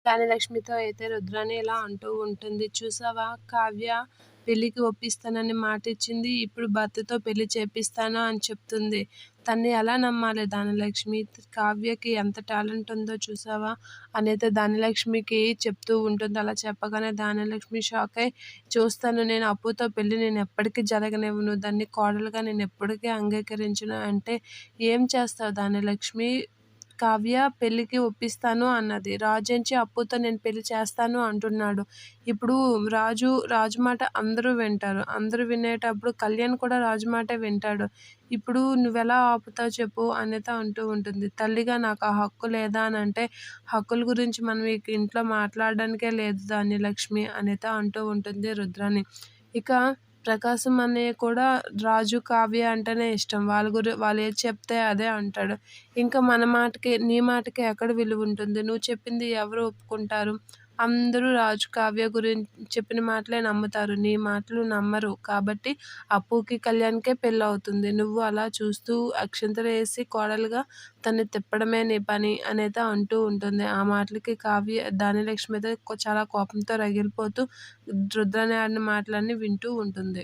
ధాన్యలక్ష్మితో అయితే రుద్రాణి ఇలా అంటూ ఉంటుంది. చూసావా, కావ్య పెళ్ళికి ఒప్పిస్తానని మాటిచ్చింది. ఇప్పుడు భర్తతో పెళ్లి చేపిస్తాను అని చెప్తుంది. తన్ని ఎలా నమ్మాలి ధాన్యలక్ష్మి? కావ్యకి ఎంత టాలెంట్ ఉందో చూసావా అనైతే ధాన్యలక్ష్మికి చెప్తూ ఉంటుంది. అలా చెప్పగానే ధాన్యలక్ష్మి షాక్ అయ్యి, చూస్తాను, నేను అప్పుతో పెళ్లి నేను ఎప్పటికీ జరగనివ్వను, దాన్ని కోడలుగా నేను ఎప్పటికీ అంగీకరించను అంటే ఏం చేస్తావు ధాన్యలక్ష్మి? కావ్య పెళ్ళికి ఒప్పిస్తాను అన్నది. రాజేంచి అప్పుతో నేను పెళ్లి చేస్తాను అంటున్నాడు. ఇప్పుడు రాజు మాట అందరూ వింటారు. అందరూ వినేటప్పుడు కళ్యాణ్ కూడా రాజు మాటే వింటాడు. ఇప్పుడు నువ్వెలా ఆపుతావు చెప్పు అనిత అంటూ ఉంటుంది. తల్లిగా నాకు ఆ హక్కు లేదా అని అంటే, హక్కుల గురించి మనం ఇంట్లో మాట్లాడడానికే లేదు ధాన్యలక్ష్మి అనిత అంటూ ఉంటుంది రుద్రాని. ఇక ప్రకాశం అన్నయ్య కూడా రాజు, కావ్య అంటేనే ఇష్టం. వాళ్ళు ఏది చెప్తే అదే అంటాడు. ఇంకా మన మాటకి, నీ మాటకి ఎక్కడ విలువ ఉంటుంది? నువ్వు చెప్పింది ఎవరు ఒప్పుకుంటారు? అందరూ రాజు, కావ్య గురించి చెప్పిన మాటలే నమ్ముతారు. నీ మాటలు నమ్మరు. కాబట్టి అప్పుకి, కళ్యాణ్‌కే పెళ్ళవుతుంది. నువ్వు అలా చూస్తూ అక్షింతలు వేసి కోడలుగా తన్ని తిప్పడమే నీ పని అనేది అంటూ ఉంటుంది. ఆ మాటలకి ధాన్యలక్ష్మి అయితే చాలా కోపంతో రగిలిపోతూ రుద్రాని ఆడిన మాటలన్నీ వింటూ ఉంటుంది.